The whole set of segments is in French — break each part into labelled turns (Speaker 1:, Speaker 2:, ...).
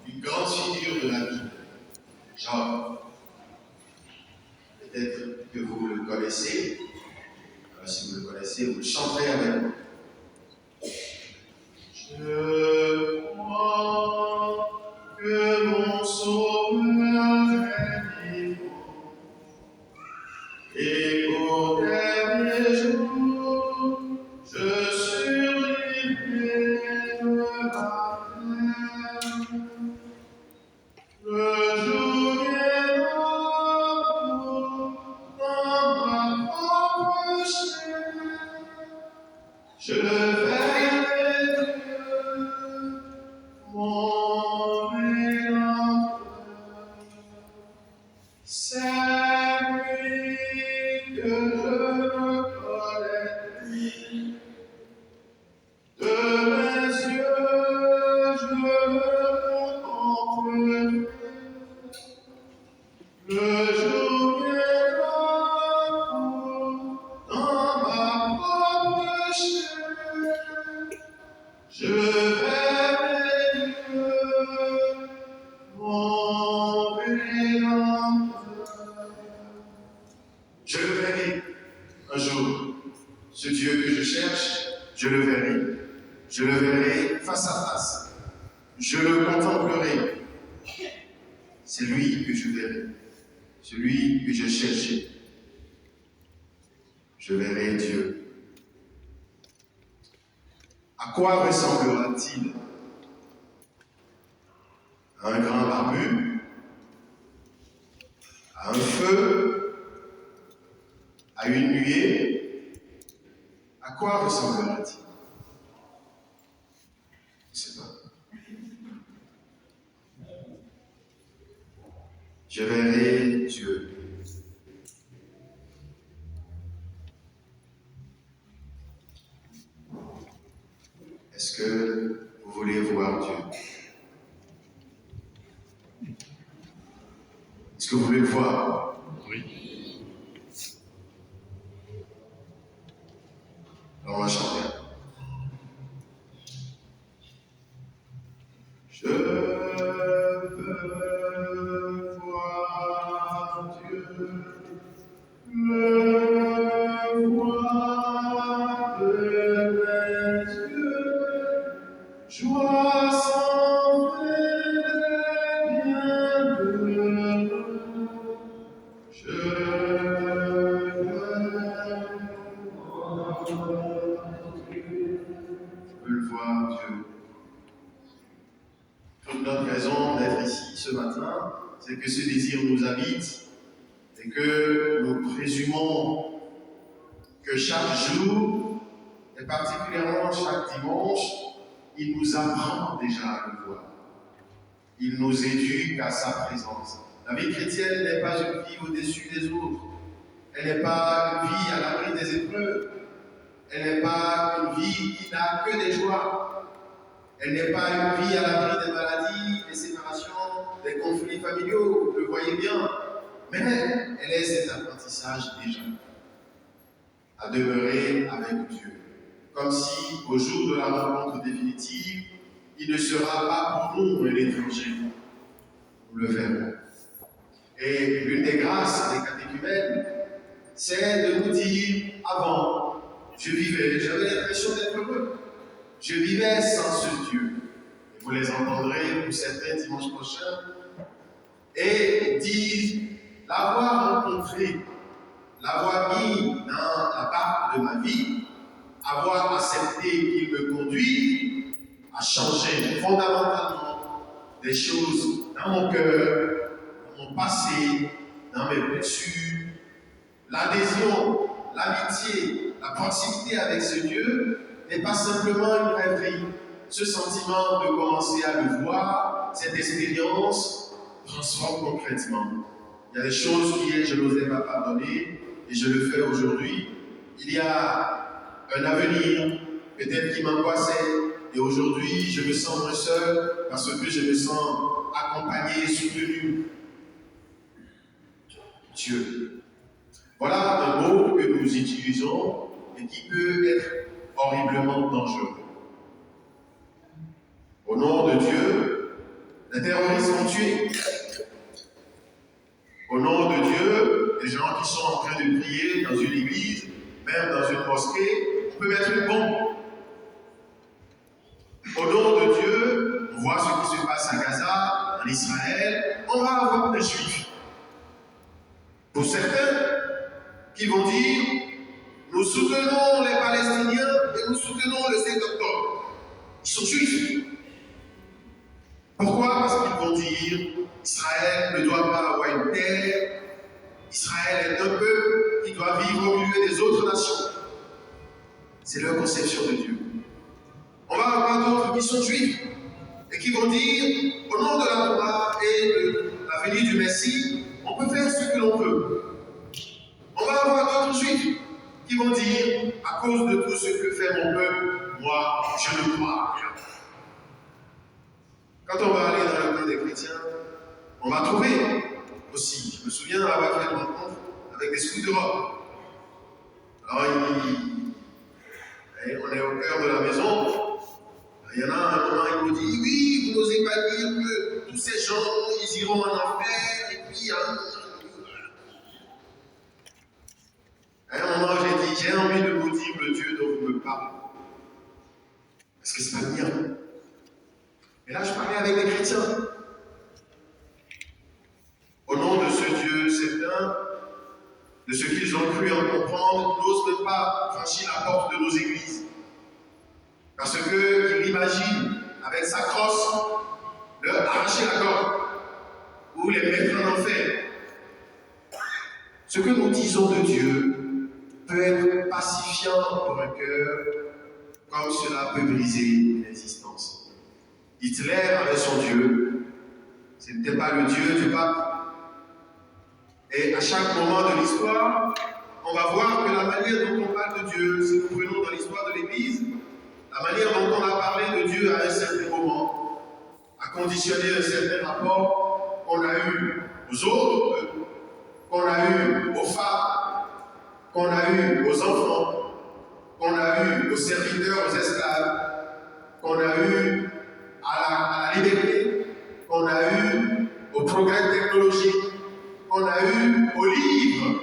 Speaker 1: une grande figure de la Bible, Job. Peut-être que vous le connaissez. Alors, si vous le connaissez, vous le chanterez avec moi. Je crois que mon sauveur est vivant et qu'au dernier jour, je survivrai de la terre. Le jour viendra dans ma propre chair. Je verrai Dieu, mon Rédempteur. C'est lui que je connais. De mes yeux, je le contemplerai. Le jour viendra dans ma propre chair. Je verrai Dieu, mon Rédempteur. Je le verrai un jour. Ce Dieu que je cherche, je le verrai. Je le verrai face à face. Je le contemplerai. C'est lui que je verrai. Celui que je cherchais. Je verrai Dieu. À quoi ressemblera-t-il? À un grand barbu? À un feu? À une nuée? À quoi ressemblera-t-il? Je ne sais pas. Je verrai Dieu. Est-ce que vous voulez voir Dieu? Est-ce que vous voulez le voir?
Speaker 2: Oui.
Speaker 1: Alors on va chanter. Je veux voir Dieu, le voir de mes yeux, joie sans fin, bienheureux. Je veux voir Dieu. Je veux voir Dieu. Toute notre raison d'être ici ce matin, c'est que ce désir nous habite et que nous présumons que chaque jour, et particulièrement chaque dimanche, il nous apprend déjà à le voir. Il nous éduque à sa présence. La vie chrétienne n'est pas une vie au-dessus des autres. Elle n'est pas une vie à l'abri des épreuves. Elle n'est pas une vie qui n'a que des joies. Elle n'est pas une vie à l'abri des maladies, des séparations, des conflits familiaux, vous le voyez bien. Mais elle est cet apprentissage déjà. À demeurer avec Dieu. Comme si, au jour de la rencontre définitive, il ne sera pas pour nous un étranger. Nous le verrons. Et l'une des grâces des catéchumènes, c'est de nous dire, avant, je vivais, j'avais l'impression d'être heureux. Je vivais sans ce Dieu. Et vous les entendrez pour certains dimanche prochain. Et disent l'avoir rencontré, l'avoir mis dans la barque de ma vie, avoir accepté qu'il me conduise, a changé fondamentalement des choses dans mon cœur, dans mon passé, dans mes blessures. L'adhésion, l'amitié, la proximité avec ce Dieu n'est pas simplement une rêverie. Ce sentiment de commencer à le voir, cette expérience transforme concrètement. Il y a des choses qui je n'osais pas pardonner et je le fais aujourd'hui. Il y a un avenir peut-être qui m'angoissait et aujourd'hui je me sens moins seul parce que je me sens accompagné, soutenu. Dieu. Voilà un mot que nous utilisons et qui peut être horriblement dangereux. Au nom de Dieu, Les terroristes ont tué. Au nom de Dieu, les gens qui sont en train de prier dans une église, même dans une mosquée, on peut mettre une bombe. Au nom de Dieu, on voit ce qui se passe à Gaza, en Israël, on va avoir des juifs. Pour certains qui vont dire, nous soutenons les Palestiniens et nous soutenons le 7 octobre. Ils sont juifs. Pourquoi? Parce qu'ils vont dire, Israël ne doit pas avoir une terre, Israël est un peuple qui doit vivre au milieu des autres nations. C'est leur conception de Dieu. On va avoir d'autres qui sont juifs et qui vont dire, au nom de la Torah et de la venue du Messie, on peut faire ce que l'on veut. On va avoir d'autres juifs qui vont dire, à cause de tout ce que fait mon peuple, moi, je ne crois rien. Quand on va aller dans le camp des chrétiens, on va trouver aussi. Je me souviens avoir fait une rencontre avec des scouts d'Europe. Alors, on est au cœur de la maison. Il y en a un moment, ils m'ont dit, oui, vous n'osez pas dire que tous ces gens, ils iront en enfer, et puis à un moment, j'ai dit, j'ai envie de vous dire le Dieu dont vous me parlez. Parce que c'est pas le mien. Et là, je parlais avec des chrétiens. Au nom de ce Dieu, certains, de ce qu'ils ont cru en comprendre, n'osent même pas franchir la porte de nos églises. Parce qu'ils imaginent, avec sa crosse, leur arracher la gorge ou les mettre en enfer. Ce que nous disons de Dieu peut être pacifiant pour un cœur, comme cela peut briser une existence. Hitler avait son Dieu, ce n'était pas le Dieu du pape. Et à chaque moment de l'histoire, on va voir que la manière dont on parle de Dieu, si nous prenons dans l'histoire de l'Église, la manière dont on a parlé de Dieu à un certain moment a conditionné un certain rapport qu'on a eu aux autres peuples, qu'on a eu aux femmes, qu'on a eu aux enfants, qu'on a eu aux serviteurs, aux esclaves, qu'on a eu à la liberté, qu'on a eu au progrès technologique, qu'on a eu aux livres,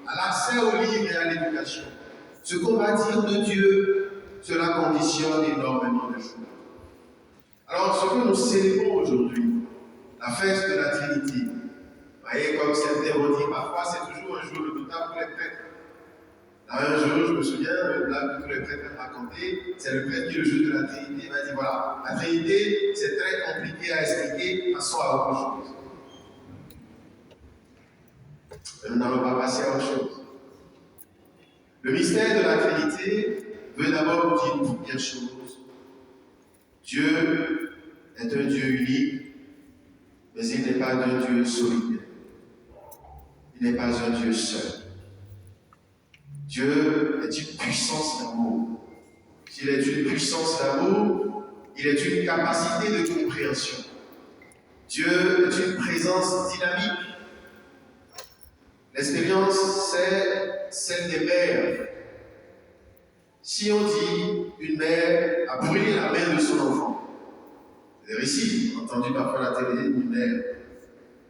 Speaker 1: à l'accès aux livres et à l'éducation. Ce qu'on va dire de Dieu, cela conditionne énormément de choses. Alors, ce que nous célébrons aujourd'hui, la fête de la Trinité, vous voyez, comme certains vont dire, parfois c'est toujours un jour redoutable pour les prêtres. Là, un jour, je me souviens, le blague que tous les prêtres ont raconté, c'est le prêtre qui, le jour de la Trinité, va dire voilà, la Trinité, c'est très compliqué à expliquer, passons à autre chose. Mais nous n'allons pas passer à autre chose. Le mystère de la Trinité veut d'abord nous dire une première chose. Dieu est un Dieu unique, mais il n'est pas un Dieu solitaire. Il n'est pas un Dieu seul. Dieu est une puissance d'amour. S'il est une puissance d'amour, il est une capacité de compréhension. Dieu est une présence dynamique. L'expérience, c'est celle des mères. Si on dit une mère a brûlé la main de son enfant, c'est ici, entendu parfois à la télé, une mère.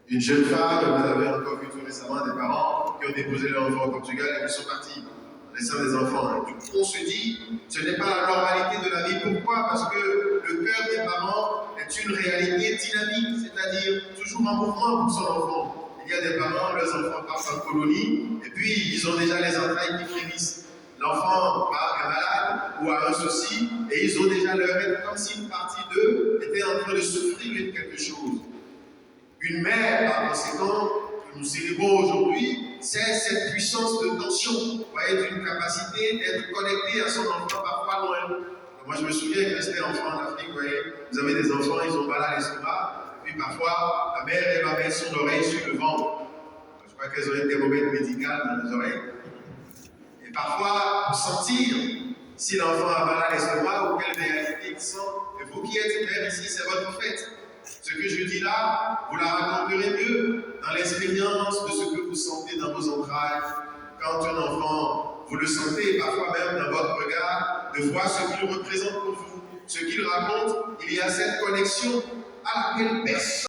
Speaker 1: Une jeune femme, vous avez encore vu tout récemment des parents qui ont déposé leur enfant au Portugal et qui sont partis, laissant des enfants. Et du coup, on se dit, ce n'est pas la normalité de la vie. Pourquoi? Parce que le cœur des parents est une réalité dynamique, c'est-à-dire toujours en mouvement pour son enfant. Il y a des parents, leurs enfants partent en colonie, et puis ils ont déjà les entrailles qui frémissent. L'enfant est malade ou a un souci, et ils ont déjà leur être comme si une partie d'eux était en train de souffrir de quelque chose. Une mère, par conséquent, que nous célébrons aujourd'hui, c'est cette puissance de tension, vous voyez, d'une capacité d'être connecté à son enfant parfois loin. Moi, je me souviens que j'étais enfant en Afrique, vous voyez, vous avez des enfants, ils ont mal à l'estomac, et puis parfois, la mère, elle va mettre son oreille sur le ventre. Je crois qu'elles ont un thermomètre médical dans les oreilles. Et parfois, pour sentir si l'enfant a mal à l'estomac ou quelle réalité il sent, et vous qui êtes mère ici, c'est votre fête. Ce que je dis là, vous la raconterez mieux dans l'expérience de ce que vous sentez dans vos entrailles. Quand un enfant, vous le sentez parfois même dans votre regard, de voir ce qu'il représente pour vous, ce qu'il raconte, il y a cette connexion à laquelle personne